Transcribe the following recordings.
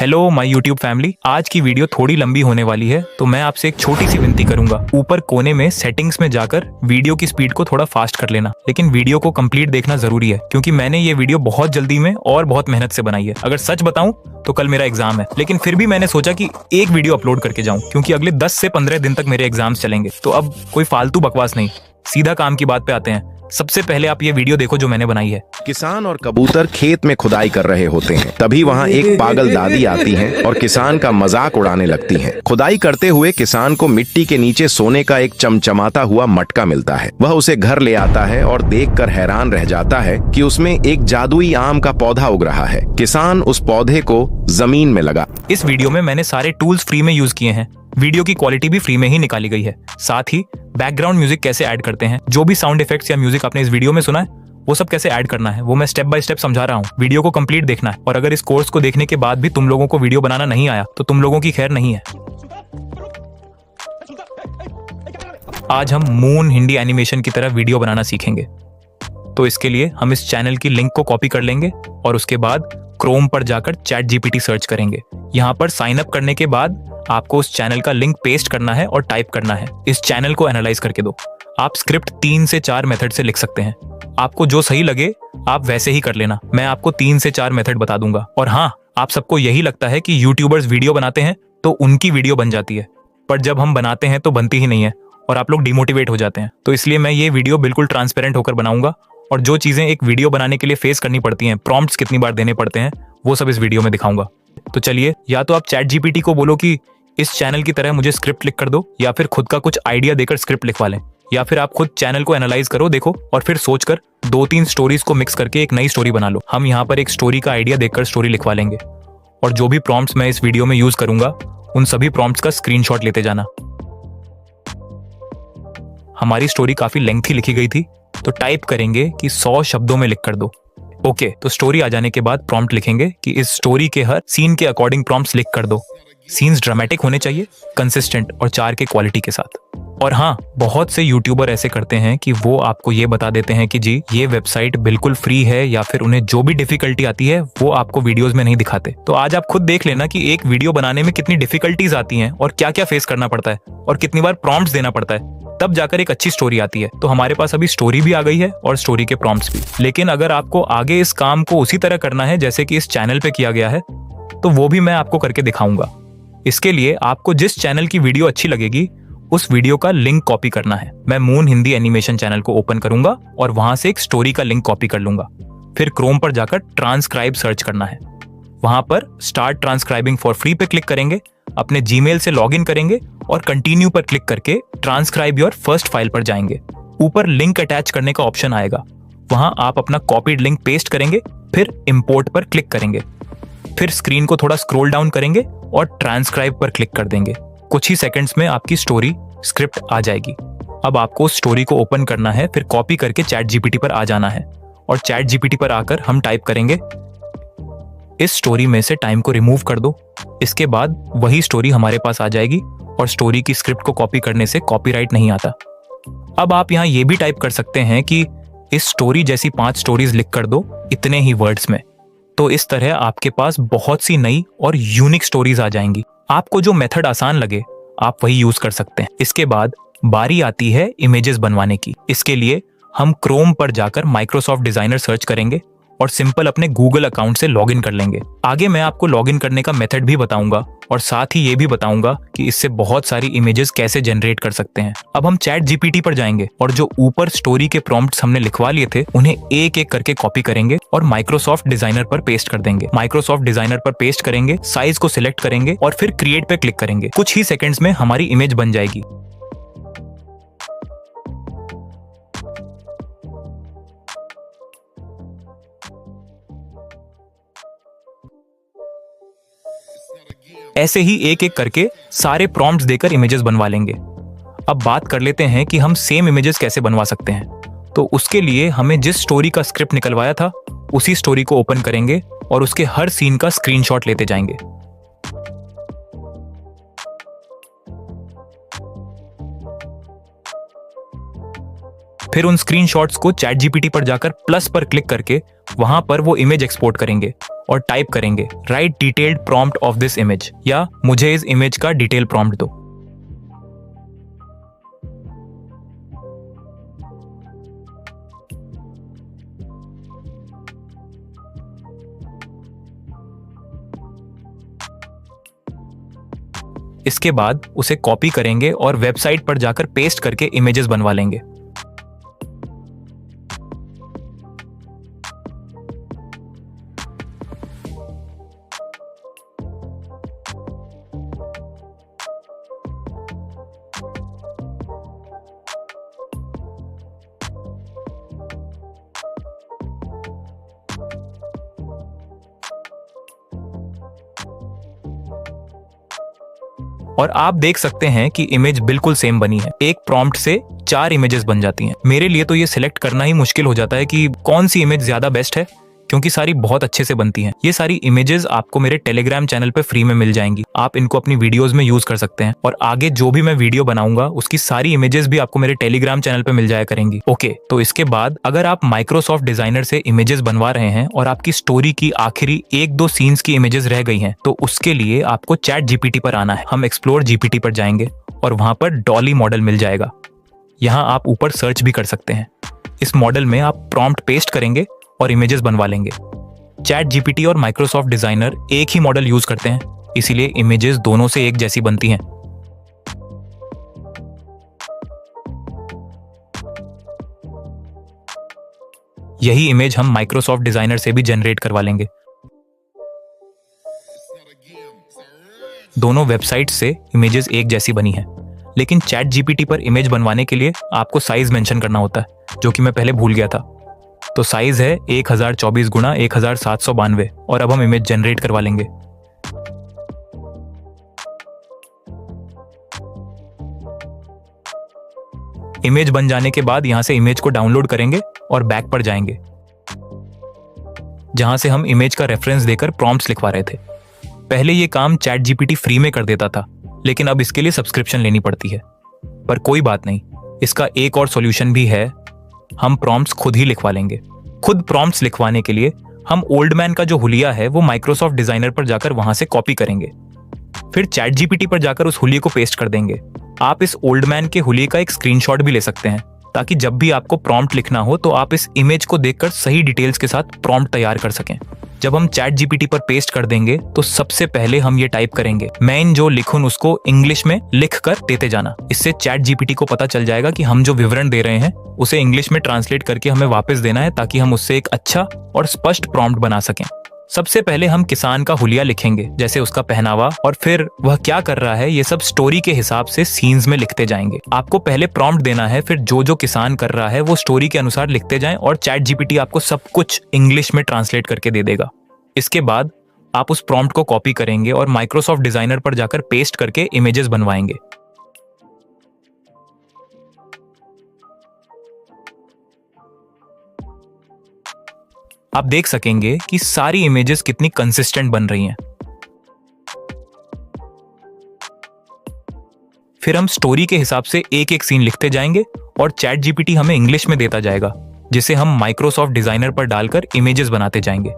Hello my YouTube family. आज की video थोड़ी लंबी होने वाली है, तो मैं आपसे एक छोटी सी विनती करूंगा। ऊपर कोने में सेटिंग्स में जाकर वीडियो की स्पीड को थोड़ा फास्ट कर लेना, लेकिन वीडियो को कंप्लीट देखना जरूरी है, क्योंकि मैंने ये वीडियो बहुत जल्दी में और बहुत मेहनत से बनाई है। अगर सच बताऊं तो कल मेरा एग्जाम है, लेकिन फिर भी मैंने सोचा कि एक वीडियो अपलोड करके जाऊं, क्योंकि अगले 10 से 15 दिन तक मेरे एग्जाम्स चलेंगे। तो अब कोई फालतू बकवास नहीं, सीधा काम की बात पे आते हैं। सबसे पहले आप ये वीडियो देखो जो मैंने बनाई है। किसान और कबूतर खेत में खुदाई कर रहे होते हैं, तभी वहाँ एक पागल दादी आती है और किसान का मजाक उड़ाने लगती है। खुदाई करते हुए किसान को मिट्टी के नीचे सोने का एक चमचमाता हुआ मटका मिलता है। वह उसे घर ले आता है और देखकर हैरान रह जाता है कि उसमें एक जादुई आम का पौधा उग रहा है। किसान उस पौधे को जमीन में लगा। इस वीडियो में मैंने सारे टूल्स फ्री में यूज किए हैं। वीडियो की क्वालिटी भी फ्री में ही निकाली गई है। साथ ही बैकग्राउंड म्यूजिक कैसे ऐड करते हैं, जो भी साउंड इफेक्ट्स या म्यूजिक आपने इस वीडियो में सुना है, वो सब कैसे ऐड करना है, वो मैं स्टेप बाय स्टेप समझा रहा हूँ। वीडियो को कंप्लीट देखना है, और अगर इस कोर्स को देखने के बाद भी तुम लोगों को वीडियो बनाना नहीं आया तो तुम लोगों की खैर नहीं है। आज हम मून हिंदी एनिमेशन की तरह वीडियो बनाना सीखेंगे। तो इसके लिए हम इस चैनल की लिंक को कॉपी कर लेंगे और उसके बाद क्रोम पर जाकर चैट जीपीटी सर्च करेंगे। यहाँ पर साइन अप करने के बाद आपको उस चैनल का लिंक पेस्ट करना है और टाइप करना है, इस चैनल को एनालाइज करके दो। आप स्क्रिप्ट 3 से 4 मेथड से लिख सकते हैं। आपको जो सही लगे आप वैसे ही कर लेना। मैं आपको 3 से 4 मेथड बता दूंगा। और हाँ, आप सबको यही लगता है कि यूट्यूबर्स वीडियो बनाते हैं तो उनकी वीडियो बन जाती है, पर जब हम बनाते हैं तो बनती ही नहीं है और आप लोग डिमोटिवेट हो जाते हैं। तो इसलिए मैं ये वीडियो बिल्कुल ट्रांसपेरेंट होकर बनाऊंगा, और जो चीजें एक वीडियो बनाने के लिए फेस करनी पड़ती हैं, प्रॉम्प्ट्स कितनी बार देने पड़ते हैं, वो सब इस वीडियो में दिखाऊंगा। तो चलिए, या तो आप चैट जीपीटी को बोलो कि इस चैनल की तरह मुझे स्क्रिप्ट लिख कर दो, या फिर खुद का कुछ आइडिया देकर स्क्रिप्ट लिखवा लें, या फिर आप खुद चैनल को एनालाइज करो, देखो, और फिर सोचकर 2-3 स्टोरीज को मिक्स करके एक नई स्टोरी बना लो। हम यहाँ पर एक स्टोरी का आइडिया देखकर स्टोरी लिखवा लेंगे, और जो भी प्रॉम्प्ट्स मैं इस वीडियो में यूज करूंगा उन सभी प्रॉम्प्ट्स का स्क्रीनशॉट लेते जाना। हमारी स्टोरी काफी लेंथी लिखी गई थी, तो टाइप करेंगे कि 100 शब्दों में लिख कर दो। ओके, तो स्टोरी आ जाने के बाद प्रॉम्प्ट लिखेंगे कि इस स्टोरी के हर सीन के अकॉर्डिंग प्रॉम्प्ट्स लिख कर दो। सीन्स ड्रामेटिक होने चाहिए, कंसिस्टेंट और 4 के क्वालिटी के साथ। और हाँ, बहुत से यूट्यूबर ऐसे करते हैं कि वो आपको ये बता देते हैं कि जी ये वेबसाइट बिल्कुल फ्री है, या फिर उन्हें जो भी डिफिकल्टी आती है वो आपको वीडियोस में नहीं दिखाते। तो आज आप खुद देख लेना कि एक वीडियो बनाने में कितनी डिफिकल्टीज आती हैं और क्या क्या फेस करना पड़ता है और कितनी बार प्रॉम्प्ट्स देना पड़ता है, तब जाकर एक अच्छी स्टोरी आती है। तो हमारे पास अभी स्टोरी भी आ गई है और स्टोरी के प्रॉम्प्ट्स भी। लेकिन अगर आपको आगे इस काम को उसी तरह करना है जैसे कि इस चैनल पे किया गया है, तो वो भी मैं आपको करके दिखाऊंगा। इसके लिए आपको जिस चैनल की वीडियो अच्छी लगेगी उस वीडियो का लिंक कॉपी करना है। मैं मून हिंदी एनिमेशन चैनल को ओपन करूंगा और वहां से एक स्टोरी का लिंक कॉपी कर लूंगा। फिर क्रोम पर जाकर ट्रांसक्राइब सर्च करना है। वहां पर स्टार्ट ट्रांसक्राइबिंग फॉर फ्री पे क्लिक करेंगे, अपने जीमेल से लॉगिन करेंगे और कंटिन्यू पर क्लिक करके ट्रांसक्राइब योर फर्स्ट फाइल पर जाएंगे। ऊपर लिंक अटैच करने का ऑप्शन आएगा, वहां आप अपना कॉपीड लिंक पेस्ट करेंगे, फिर इंपोर्ट पर क्लिक करेंगे। फिर स्क्रीन को थोड़ा स्क्रॉल डाउन करेंगे और ट्रांसक्राइब पर क्लिक कर देंगे। कुछ ही सेकंड्स में आपकी स्टोरी स्क्रिप्ट आ जाएगी। अब आपको उस स्टोरी को ओपन करना है, फिर कॉपी करके चैट जीपीटी पर आ जाना है, और चैट जीपीटी पर आकर हम टाइप करेंगे इस स्टोरी में से टाइम को रिमूव कर दो। इसके बाद वही स्टोरी हमारे पास आ जाएगी, और स्टोरी की स्क्रिप्ट को कॉपी करने से कॉपीराइट नहीं आता। अब आप यहाँ ये भी टाइप कर सकते हैं कि इस स्टोरी जैसी 5 स्टोरीज लिख कर दो इतने ही वर्ड्स में। तो इस तरह आपके पास बहुत सी नई और यूनिक स्टोरीज आ जाएंगी। आपको जो मेथड आसान लगे आप वही यूज कर सकते हैं। इसके बाद बारी आती है इमेजेस बनवाने की। इसके लिए हम क्रोम पर जाकर माइक्रोसॉफ्ट डिजाइनर सर्च करेंगे और सिंपल अपने गूगल अकाउंट से लॉगिन कर लेंगे। आगे मैं आपको लॉगिन करने का मेथड भी बताऊंगा, और साथ ही ये भी बताऊंगा कि इससे बहुत सारी इमेजेस कैसे जनरेट कर सकते हैं। अब हम चैट जीपीटी पर जाएंगे और जो ऊपर स्टोरी के प्रॉम्प्ट्स हमने लिखवा लिए थे उन्हें एक एक करके कॉपी करेंगे और माइक्रोसॉफ्ट डिजाइनर पर पेस्ट कर देंगे। माइक्रोसॉफ्ट डिजाइनर पर पेस्ट करेंगे, साइज को सिलेक्ट करेंगे और फिर क्रिएट पे क्लिक करेंगे। कुछ ही सेकंड्स में हमारी इमेज बन जाएगी। ऐसे ही एक एक करके सारे प्रॉम्प्ट्स देकर इमेजेस बनवा लेंगे। अब बात कर लेते हैं कि हम सेम इमेजेस कैसे बनवा सकते हैं। तो उसके लिए हमें जिस स्टोरी का स्क्रिप्ट निकलवाया था उसी स्टोरी को ओपन करेंगे और उसके हर सीन का स्क्रीनशॉट लेते जाएंगे। फिर उन स्क्रीनशॉट्स को चैट जीपीटी पर जाकर प्लस पर क्लिक करके वहां पर वो इमेज एक्सपोर्ट करेंगे और टाइप करेंगे right detailed prompt of this image, या मुझे इस इमेज का डिटेल प्रॉम्प्ट दो। इसके बाद उसे कॉपी करेंगे और वेबसाइट पर जाकर पेस्ट करके इमेजेस बनवा लेंगे। और आप देख सकते हैं कि इमेज बिल्कुल सेम बनी है। एक प्रॉम्प्ट से 4 इमेजेस बन जाती हैं। मेरे लिए तो ये सिलेक्ट करना ही मुश्किल हो जाता है कि कौन सी इमेज ज्यादा बेस्ट है, क्योंकि सारी बहुत अच्छे से बनती हैं। ये सारी इमेजेस आपको मेरे टेलीग्राम चैनल पे फ्री में मिल जाएंगी। आप इनको अपनी वीडियोस में यूज कर सकते हैं, और आगे जो भी मैं वीडियो बनाऊंगा उसकी सारी इमेजेस भी आपको मेरे टेलीग्राम चैनल पे मिल जाया करेंगी। ओके, तो इसके बाद अगर आप माइक्रोसॉफ्ट डिजाइनर से इमेजेस बनवा रहे हैं और आपकी स्टोरी की आखिरी 1-2 सीन्स की इमेजेस रह गई हैं, तो उसके लिए आपको चैट जीपीटी पर आना है। हम एक्सप्लोर जीपीटी पर जाएंगे और वहां पर डॉली मॉडल मिल जाएगा। यहाँ आप ऊपर सर्च भी कर सकते हैं। इस मॉडल में आप प्रॉम्प्ट पेस्ट करेंगे और इमेजेस बनवा लेंगे। चैट जीपीटी और माइक्रोसॉफ्ट डिजाइनर एक ही मॉडल यूज करते हैं, इसीलिए इमेजेस दोनों से एक जैसी बनती हैं। यही इमेज हम माइक्रोसॉफ्ट डिजाइनर से भी जनरेट करवा लेंगे। दोनों वेबसाइट से इमेजेस एक जैसी बनी है, लेकिन चैट जीपीटी पर इमेज बनवाने के लिए आपको साइज मेंशन करना होता है, जो कि मैं पहले भूल गया था। तो साइज है 1024 गुणा 1792, और अब हम इमेज जनरेट करवा लेंगे। इमेज बन जाने के बाद यहां से इमेज को डाउनलोड करेंगे और बैक पर जाएंगे, जहां से हम इमेज का रेफरेंस देकर प्रॉम्प्ट्स लिखवा रहे थे। पहले ये काम चैट जीपीटी फ्री में कर देता था, लेकिन अब इसके लिए सब्सक्रिप्शन लेनी पड़ती है। पर कोई बात नहीं, इसका एक और सॉल्यूशन भी है। हम प्रॉम्प्ट्स खुद ही लिखवा लेंगे। खुद प्रॉम्प्ट्स लिखवाने के लिए हम ओल्ड मैन का जो हुलिया है वो माइक्रोसॉफ्ट डिजाइनर पर जाकर वहां से कॉपी करेंगे, फिर चैट जीपीटी पर जाकर उस हुलिये को पेस्ट कर देंगे। आप इस ओल्ड मैन के हुलिये का एक स्क्रीनशॉट भी ले सकते हैं, ताकि जब भी आपको प्रॉम्प्ट लिखना हो तो आप इस इमेज को देखकर सही डिटेल्स के साथ प्रॉम्प्ट तैयार कर सकें। जब हम चैट जीपीटी पर पेस्ट कर देंगे तो सबसे पहले हम ये टाइप करेंगे, मैं जो लिखूं उसको इंग्लिश में लिख कर देते जाना। इससे चैट जीपीटी को पता चल जाएगा कि हम जो विवरण दे रहे हैं उसे इंग्लिश में ट्रांसलेट करके हमें वापस देना है, ताकि हम उससे एक अच्छा और स्पष्ट प्रॉम्प्ट बना सकें। सबसे पहले हम किसान का हुलिया लिखेंगे, जैसे उसका पहनावा और फिर वह क्या कर रहा है, ये सब स्टोरी के हिसाब से सीन्स में लिखते जाएंगे। आपको पहले प्रॉम्प्ट देना है, फिर जो जो किसान कर रहा है वो स्टोरी के अनुसार लिखते जाएं, और चैट जीपीटी आपको सब कुछ इंग्लिश में ट्रांसलेट करके दे देगा। इसके बाद आप उस प्रॉम्प्ट को कॉपी करेंगे और माइक्रोसॉफ्ट डिजाइनर पर जाकर पेस्ट करके इमेजेस बनवाएंगे। आप देख सकेंगे कि सारी इमेजेस कितनी कंसिस्टेंट बन रही हैं। फिर हम स्टोरी के हिसाब से एक एक सीन लिखते जाएंगे और चैट जीपीटी हमें इंग्लिश में देता जाएगा, जिसे हम माइक्रोसॉफ्ट डिजाइनर पर डालकर इमेजेस बनाते जाएंगे।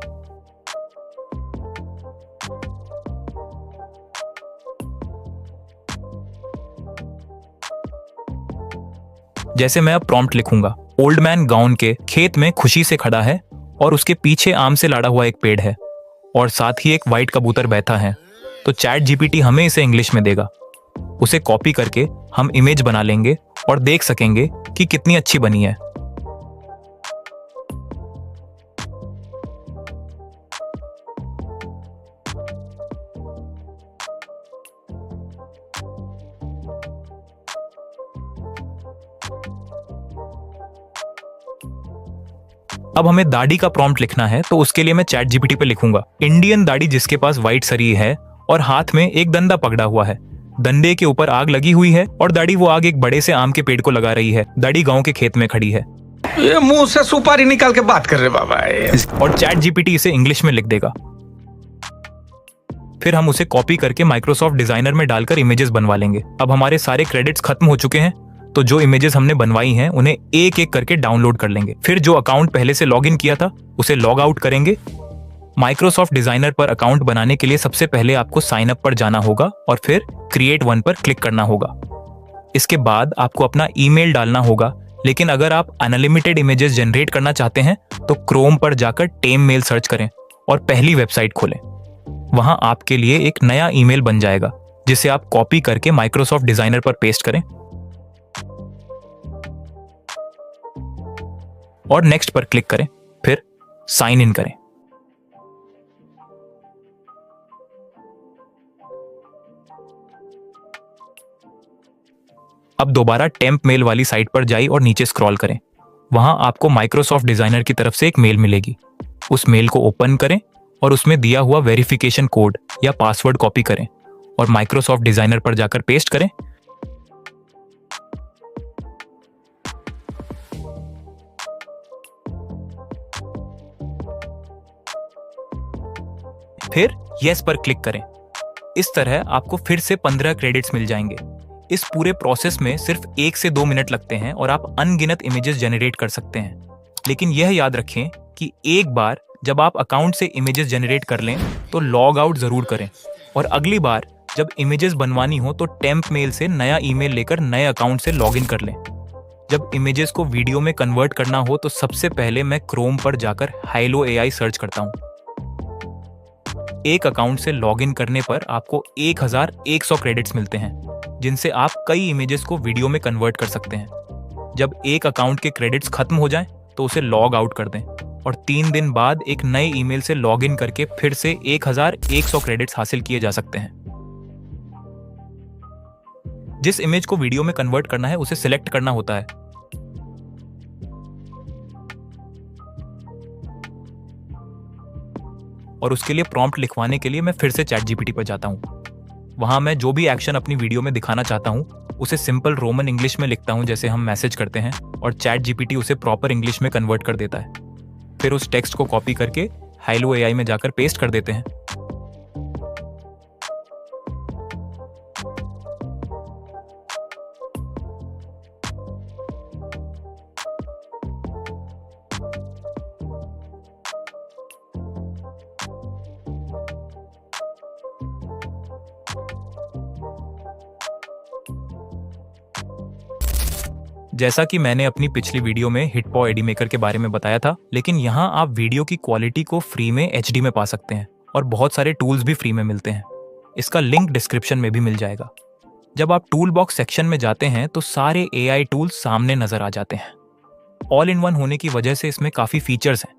जैसे मैं अब प्रॉम्प्ट लिखूंगा, ओल्ड मैन गांव के खेत में खुशी से खड़ा है और उसके पीछे आम से लाड़ा हुआ एक पेड़ है और साथ ही एक वाइट कबूतर बैठा है। तो चैट जीपीटी हमें इसे इंग्लिश में देगा। उसे कॉपी करके हम इमेज बना लेंगे और देख सकेंगे कि कितनी अच्छी बनी है। अब हमें दाढ़ी का प्रॉम्प्ट लिखना है, तो उसके लिए मैं चैट जीपीटी पे लिखूंगा, इंडियन दाढ़ी जिसके पास व्हाइट सरी है और हाथ में एक डंडा पकड़ा हुआ है, डंडे के ऊपर आग लगी हुई है और दाढ़ी वो आग एक बड़े से आम के पेड़ को लगा रही है। दाढ़ी गांव के खेत में खड़ी है। ये मुंह से सुपारी निकाल के बात कर रहे बाबा। और चैट जीपीटी इसे इंग्लिश में लिख देगा। फिर हम उसे कॉपी करके माइक्रोसॉफ्ट डिजाइनर में डालकर इमेजेस बनवा लेंगे। अब हमारे सारे क्रेडिट्स खत्म हो चुके हैं, तो जो इमेजेस हमने बनवाई हैं उन्हें एक एक करके डाउनलोड कर लेंगे। फिर जो अकाउंट पहले से लॉग इन किया था उसे लॉग आउट करेंगे माइक्रोसॉफ्ट डिजाइनर पर अकाउंट बनाने के लिए सबसे पहले आपको साइन अप पर जाना होगा और फिर क्रिएट वन पर क्लिक करना होगा। इसके बाद आपको अपना ईमेल डालना होगा, लेकिन अगर आप अनलिमिटेड इमेजेस जनरेट करना चाहते हैं तो क्रोम पर जाकर टेम मेल सर्च करें और पहली वेबसाइट खोलें। वहां आपके लिए एक नया ईमेल बन जाएगा जिसे आप कॉपी करके माइक्रोसॉफ्ट डिजाइनर पर पेस्ट करें और नेक्स्ट पर क्लिक करें, फिर साइन इन करें। अब दोबारा टेम्प मेल वाली साइट पर जाइए और नीचे स्क्रॉल करें। वहां आपको माइक्रोसॉफ्ट डिजाइनर की तरफ से एक मेल मिलेगी। उस मेल को ओपन करें और उसमें दिया हुआ वेरिफिकेशन कोड या पासवर्ड कॉपी करें और माइक्रोसॉफ्ट डिजाइनर पर जाकर पेस्ट करें। फिर यस पर क्लिक करें। इस तरह आपको फिर से 15 क्रेडिट्स मिल जाएंगे। इस पूरे प्रोसेस में सिर्फ 1 से 2 मिनट लगते हैं और आप अनगिनत इमेजेस जनरेट कर सकते हैं। लेकिन यह याद रखें कि एक बार जब आप अकाउंट से इमेजेस जनरेट कर लें तो लॉग आउट जरूर करें और अगली बार जब इमेजेस बनवानी हो तो टेम्प मेल से नया ईमेल लेकर नए अकाउंट से लॉगिन कर लें। जब इमेजेस को वीडियो में कन्वर्ट करना हो तो सबसे पहले मैं क्रोम पर जाकर हाइलो एआई सर्च करता हूं। एक अकाउंट से लॉगिन करने पर आपको 1100 क्रेडिट्स मिलते हैं, जिनसे आप कई इमेजेस को वीडियो में कन्वर्ट कर सकते हैं। जब एक अकाउंट के क्रेडिट्स खत्म हो जाएं तो उसे लॉग आउट कर दें और 3 दिन बाद एक नए ईमेल से लॉगिन करके फिर से 1100 क्रेडिट्स हासिल किए जा सकते हैं। जिस इमेज को वीडियो में कन्वर्ट करना है उसे सिलेक्ट करना होता है। और उसके लिए प्रॉम्प्ट लिखवाने के लिए मैं फिर से चैट जीपीटी पर जाता हूं। वहां मैं जो भी एक्शन अपनी वीडियो में दिखाना चाहता हूं उसे सिंपल रोमन इंग्लिश में लिखता हूं, जैसे हम मैसेज करते हैं, और चैट जीपीटी उसे प्रॉपर इंग्लिश में कन्वर्ट कर देता है। फिर उस टेक्स्ट को कॉपी करके हाइलो एआई में जाकर पेस्ट कर देते हैं। जैसा कि मैंने अपनी पिछली वीडियो में हिटपॉ एडी मेकर के बारे में बताया था, लेकिन यहाँ आप वीडियो की क्वालिटी को फ्री में एचडी में पा सकते हैं और बहुत सारे टूल्स भी फ्री में मिलते हैं। इसका लिंक डिस्क्रिप्शन में भी मिल जाएगा। जब आप टूल बॉक्स सेक्शन में जाते हैं तो सारे एआई टूल्स सामने नजर आ जाते हैं। ऑल इन वन होने की वजह से इसमें काफी फीचर्स हैं,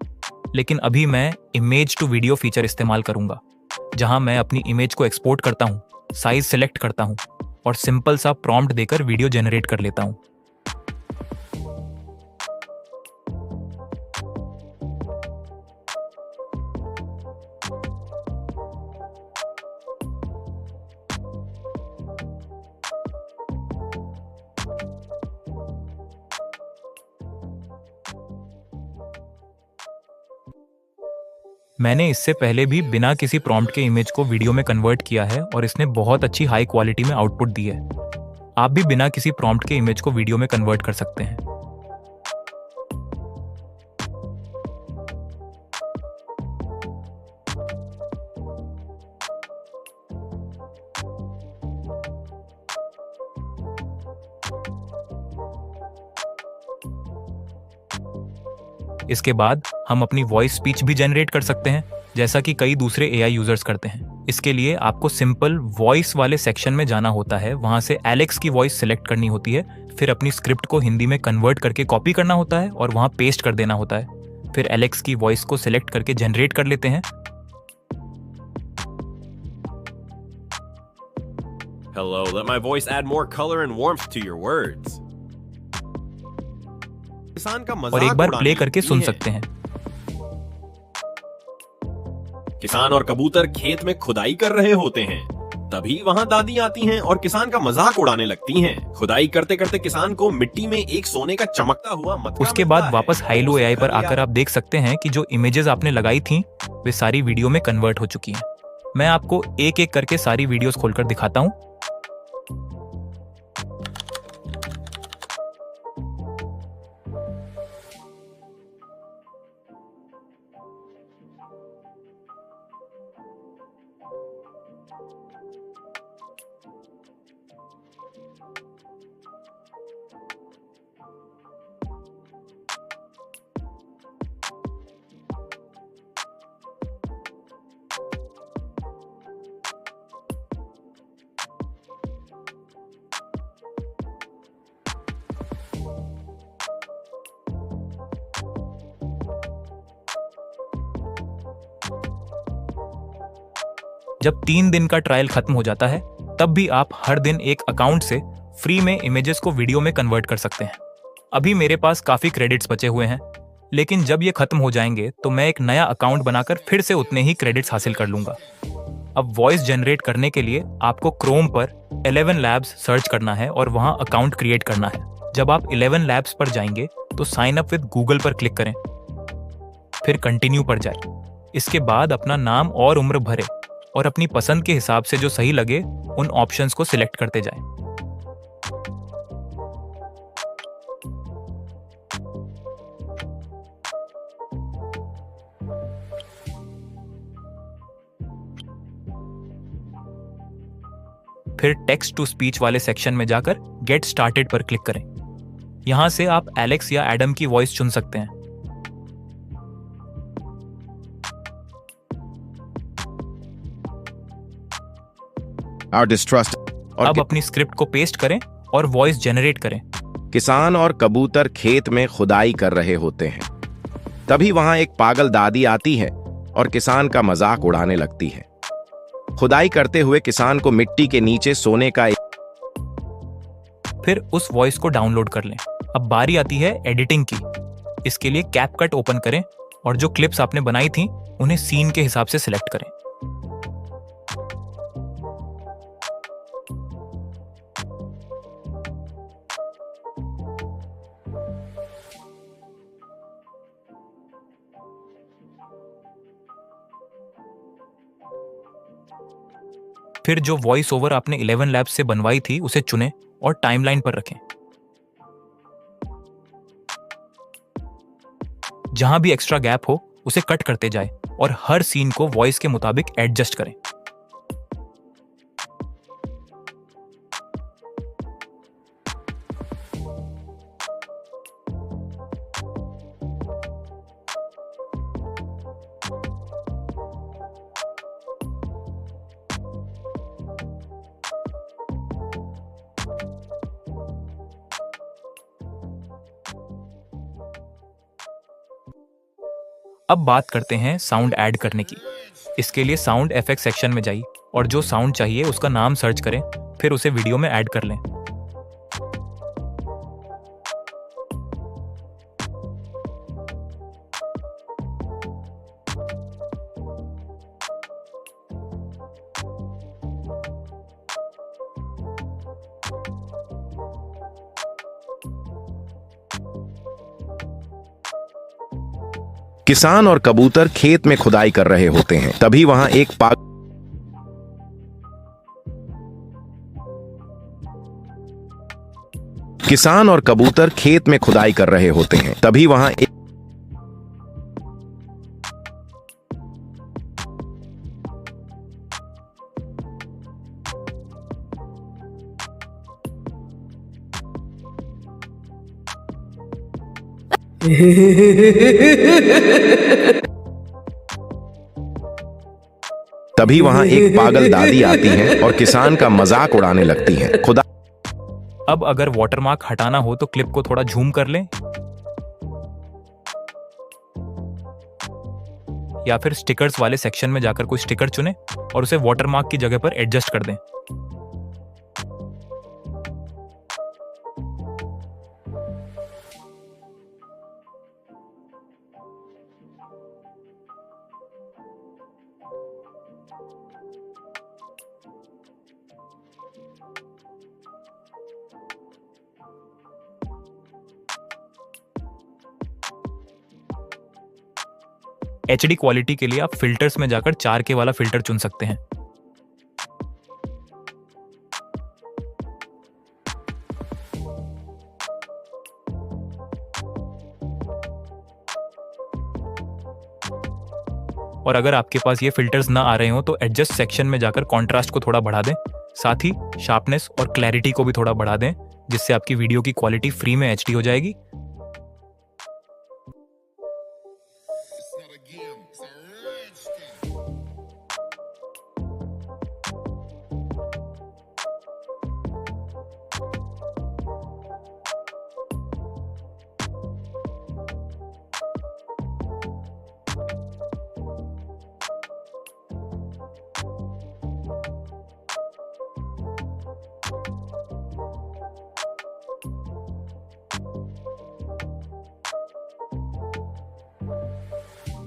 लेकिन अभी मैं इमेज टू वीडियो फीचर इस्तेमाल करूंगा, जहां मैं अपनी इमेज को एक्सपोर्ट करता हूं, साइज सेलेक्ट करता हूं और सिंपल सा प्रॉम्प्ट देकर वीडियो जनरेट कर लेता हूं। मैंने इससे पहले भी बिना किसी प्रॉम्प्ट के इमेज को वीडियो में कन्वर्ट किया है और इसने बहुत अच्छी हाई क्वालिटी में आउटपुट दी है। आप भी बिना किसी प्रॉम्प्ट के इमेज को वीडियो में कन्वर्ट कर सकते हैं। इसके बाद हम अपनी वॉइस स्पीच भी जनरेट कर सकते हैं, जैसा कि कई दूसरे एआई यूजर्स करते हैं। इसके लिए आपको सिंपल वॉइस वाले सेक्शन में जाना होता है, वहां से एलेक्स की वॉइस सिलेक्ट करनी होती है, फिर अपनी स्क्रिप्ट को हिंदी में कन्वर्ट करके कॉपी करना होता है और वहां पेस्ट कर देना होता है। फिर एलेक्स की वॉइस को सिलेक्ट करके जनरेट कर लेते हैं। Hello, let my voice add more color and warmth to your words. किसान का मजाक और एक बार उड़ाने प्ले करके लगती सुन है। सकते हैं। किसान और कबूतर खेत में खुदाई कर रहे होते हैं, तभी वहां दादी आती हैं और किसान का मजाक उड़ाने लगती हैं। खुदाई करते करते किसान को मिट्टी में एक सोने का चमकता हुआ मटका उसके मिलता बाद है। वापस हाइलो एआई पर आकर आप देख सकते हैं कि जो इमेजेस आपने लगाई थी वे सारी वीडियो में कन्वर्ट हो चुकी हैं। मैं आपको एक एक करके सारी वीडियोस खोलकर दिखाता हूं। जब 3 दिन का ट्रायल खत्म हो जाता है तब भी आप हर दिन एक अकाउंट से फ्री में इमेजेस को वीडियो में कन्वर्ट कर सकते हैं। अभी मेरे पास काफी क्रेडिट्स बचे हुए हैं, लेकिन जब ये खत्म हो जाएंगे तो मैं एक नया अकाउंट बनाकर फिर से उतने ही क्रेडिट्स हासिल कर लूंगा। अब वॉइस जनरेट करने के लिए आपको क्रोम पर 11 लैब्स सर्च करना है और वहां अकाउंट क्रिएट करना है। जब आप 11 लैब्स पर जाएंगे तो साइन अप विद गूगल पर क्लिक करें, फिर कंटिन्यू पर जाएं। इसके बाद अपना नाम और उम्र भरें और अपनी पसंद के हिसाब से जो सही लगे उन ऑप्शंस को सिलेक्ट करते जाएं। फिर टेक्स्ट टू स्पीच वाले सेक्शन में जाकर गेट स्टार्टेड पर क्लिक करें। यहां से आप एलेक्स या एडम की वॉइस चुन सकते हैं। Our distrust और अब अपनी स्क्रिप्ट को पेस्ट करें और वॉइस जनरेट करें। किसान और कबूतर खेत में खुदाई कर रहे होते हैं। तभी वहां एक पागल दादी आती है और किसान का मजाक उड़ाने लगती है। खुदाई करते हुए किसान को मिट्टी के नीचे सोने का फिर उस वॉइस को डाउनलोड कर लें। अब बारी आती है एडिटिंग की। इसके लिए कैपकट ओपन करें और जो क्लिप्स आपने बनाई थी उन्हें सीन के हिसाब से सिलेक्ट करें। फिर जो वॉइस ओवर आपने 11 लैब्स से बनवाई थी उसे चुनें और टाइमलाइन पर रखें। जहां भी एक्स्ट्रा गैप हो उसे कट करते जाएं और हर सीन को वॉइस के मुताबिक एडजस्ट करें। अब बात करते हैं साउंड ऐड करने की। इसके लिए साउंड एफेक्ट सेक्शन में जाइए और जो साउंड चाहिए उसका नाम सर्च करें, फिर उसे वीडियो में ऐड कर लें। किसान और कबूतर खेत में खुदाई कर रहे होते हैं। तभी वहां एक किसान और कबूतर खेत में खुदाई कर रहे होते हैं। तभी वहां एक तभी वहां एक पागल दादी आती है और किसान का मजाक उड़ाने लगती है। खुदा अब अगर वाटरमार्क हटाना हो तो क्लिप को थोड़ा झूम कर लें या फिर स्टिकर्स वाले सेक्शन में जाकर कोई स्टिकर चुनें और उसे वाटरमार्क की जगह पर एडजस्ट कर दें। HD क्वालिटी के लिए आप फिल्टर्स में जाकर 4K वाला फिल्टर चुन सकते हैं। और अगर आपके पास ये फिल्टर्स ना आ रहे हो तो एडजस्ट सेक्शन में जाकर कॉन्ट्रास्ट को थोड़ा बढ़ा दें, साथ ही शार्पनेस और क्लैरिटी को भी थोड़ा बढ़ा दें, जिससे आपकी वीडियो की क्वालिटी फ्री में HD हो जाएगी।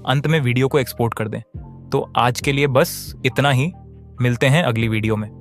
अंत में वीडियो को एक्सपोर्ट कर दें। तो आज के लिए बस इतना ही, मिलते हैं अगली वीडियो में।